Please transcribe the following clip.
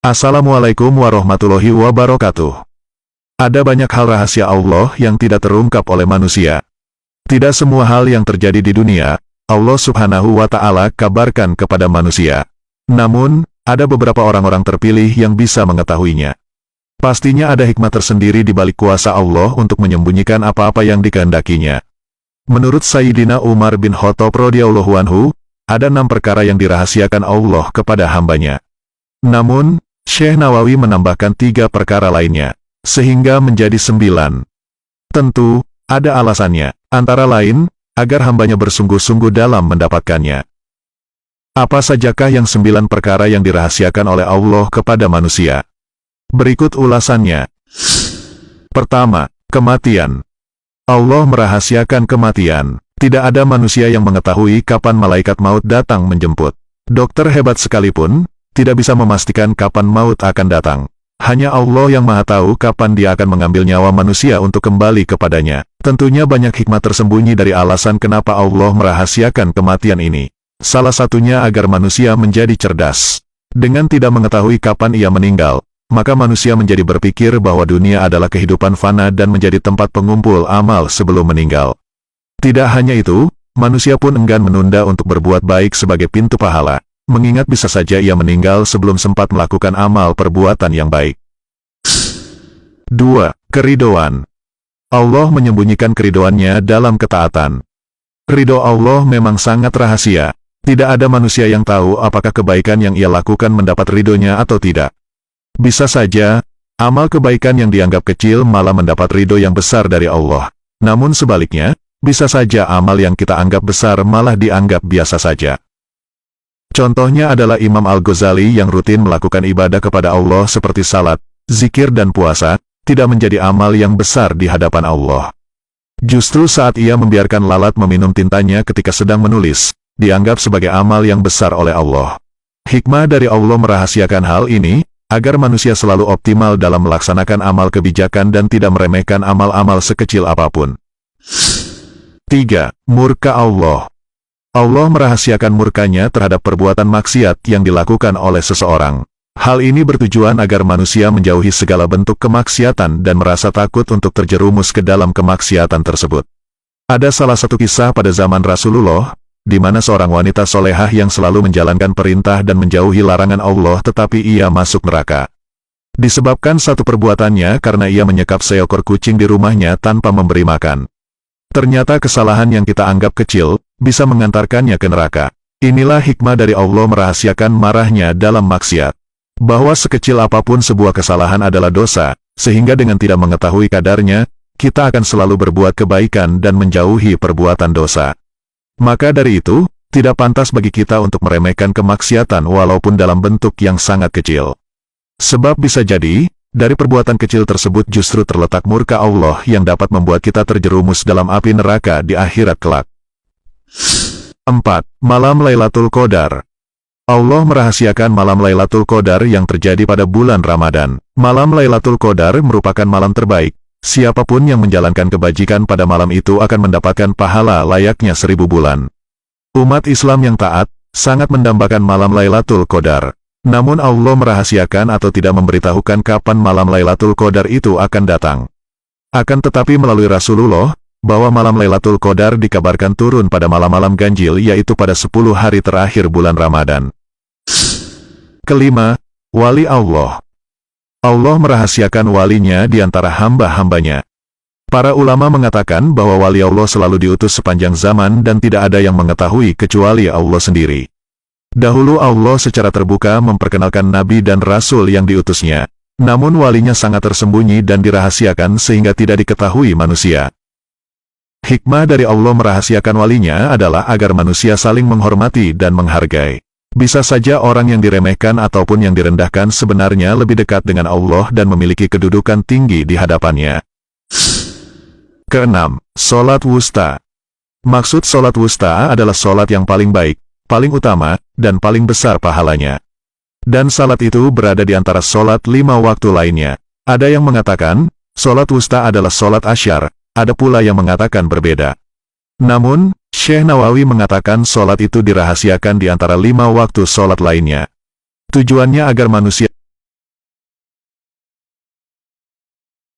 Assalamualaikum warahmatullahi wabarakatuh. Ada banyak hal rahasia Allah yang tidak terungkap oleh manusia. Tidak semua hal yang terjadi di dunia, Allah Subhanahu wa Ta'ala kabarkan kepada manusia. Namun, ada beberapa orang-orang terpilih yang bisa mengetahuinya. Pastinya ada hikmah tersendiri di balik kuasa Allah untuk menyembunyikan apa-apa yang dikehendakinya. Menurut Sayyidina Umar bin Khattab radhiyallahu anhu, ada 6 perkara yang dirahasiakan Allah kepada hambanya. Namun, Syekh Nawawi menambahkan 3 perkara lainnya, sehingga menjadi 9. Tentu, ada alasannya, antara lain, agar hambanya bersungguh-sungguh dalam mendapatkannya. Apa sajakah yang 9 perkara yang dirahasiakan oleh Allah kepada manusia? Berikut ulasannya. Pertama, kematian. Allah merahasiakan kematian. Tidak ada manusia yang mengetahui kapan malaikat maut datang menjemput. Dokter hebat sekalipun tidak bisa memastikan kapan maut akan datang. Hanya Allah yang Maha Tahu kapan Dia akan mengambil nyawa manusia untuk kembali kepadanya. Tentunya banyak hikmah tersembunyi dari alasan kenapa Allah merahasiakan kematian ini. Salah satunya agar manusia menjadi cerdas. Dengan tidak mengetahui kapan ia meninggal, maka manusia menjadi berpikir bahwa dunia adalah kehidupan fana dan menjadi tempat pengumpul amal sebelum meninggal. Tidak hanya itu, manusia pun enggan menunda untuk berbuat baik sebagai pintu pahala, mengingat bisa saja ia meninggal sebelum sempat melakukan amal perbuatan yang baik. 2. Keridhoan. Allah menyembunyikan keridhoannya dalam ketaatan. Ridho Allah memang sangat rahasia. Tidak ada manusia yang tahu apakah kebaikan yang ia lakukan mendapat ridhonya atau tidak. Bisa saja, amal kebaikan yang dianggap kecil malah mendapat ridho yang besar dari Allah. Namun sebaliknya, bisa saja amal yang kita anggap besar malah dianggap biasa saja. Contohnya adalah Imam Al-Ghazali yang rutin melakukan ibadah kepada Allah seperti salat, zikir dan puasa, tidak menjadi amal yang besar di hadapan Allah. Justru saat ia membiarkan lalat meminum tintanya ketika sedang menulis, dianggap sebagai amal yang besar oleh Allah. Hikmah dari Allah merahasiakan hal ini, agar manusia selalu optimal dalam melaksanakan amal kebijakan dan tidak meremehkan amal-amal sekecil apapun. 3. Murka Allah. Allah merahasiakan murkanya terhadap perbuatan maksiat yang dilakukan oleh seseorang. Hal ini bertujuan agar manusia menjauhi segala bentuk kemaksiatan dan merasa takut untuk terjerumus ke dalam kemaksiatan tersebut. Ada salah satu kisah pada zaman Rasulullah, di mana seorang wanita solehah yang selalu menjalankan perintah dan menjauhi larangan Allah tetapi ia masuk neraka. Disebabkan satu perbuatannya karena ia menyekap seekor kucing di rumahnya tanpa memberi makan. Ternyata kesalahan yang kita anggap kecil, bisa mengantarkannya ke neraka. Inilah hikmah dari Allah merahasiakan marahnya dalam maksiat. Bahwa sekecil apapun sebuah kesalahan adalah dosa, sehingga dengan tidak mengetahui kadarnya, kita akan selalu berbuat kebaikan dan menjauhi perbuatan dosa. Maka dari itu, tidak pantas bagi kita untuk meremehkan kemaksiatan walaupun dalam bentuk yang sangat kecil. Sebab bisa jadi, dari perbuatan kecil tersebut justru terletak murka Allah yang dapat membuat kita terjerumus dalam api neraka di akhirat kelak. 4. Malam Lailatul Qadar. Allah merahasiakan malam Lailatul Qadar yang terjadi pada bulan Ramadan. Malam Lailatul Qadar merupakan malam terbaik. Siapapun yang menjalankan kebajikan pada malam itu akan mendapatkan pahala layaknya 1000 bulan. Umat Islam yang taat, sangat mendambakan malam Lailatul Qadar. Namun Allah merahasiakan atau tidak memberitahukan kapan malam Lailatul Qadar itu akan datang. Akan tetapi melalui Rasulullah, bahwa malam Lailatul Qadar dikabarkan turun pada malam-malam ganjil yaitu pada 10 hari terakhir bulan Ramadan. Kelima, Wali Allah. Allah merahasiakan walinya di antara hamba-hambanya. Para ulama mengatakan bahwa wali Allah selalu diutus sepanjang zaman dan tidak ada yang mengetahui kecuali Allah sendiri. Dahulu Allah secara terbuka memperkenalkan nabi dan rasul yang diutusnya. Namun walinya sangat tersembunyi dan dirahasiakan sehingga tidak diketahui manusia. Hikmah dari Allah merahasiakan walinya adalah agar manusia saling menghormati dan menghargai. Bisa saja orang yang diremehkan ataupun yang direndahkan sebenarnya lebih dekat dengan Allah dan memiliki kedudukan tinggi di hadapannya. Keenam, Salat Wusta. Maksud salat wusta adalah salat yang paling baik, paling utama, dan paling besar pahalanya. Dan salat itu berada di antara salat 5 waktu lainnya. Ada yang mengatakan, salat wusta adalah salat asyar, ada pula yang mengatakan berbeda. Namun, Syekh Nawawi mengatakan salat itu dirahasiakan di antara 5 waktu salat lainnya. Tujuannya agar manusia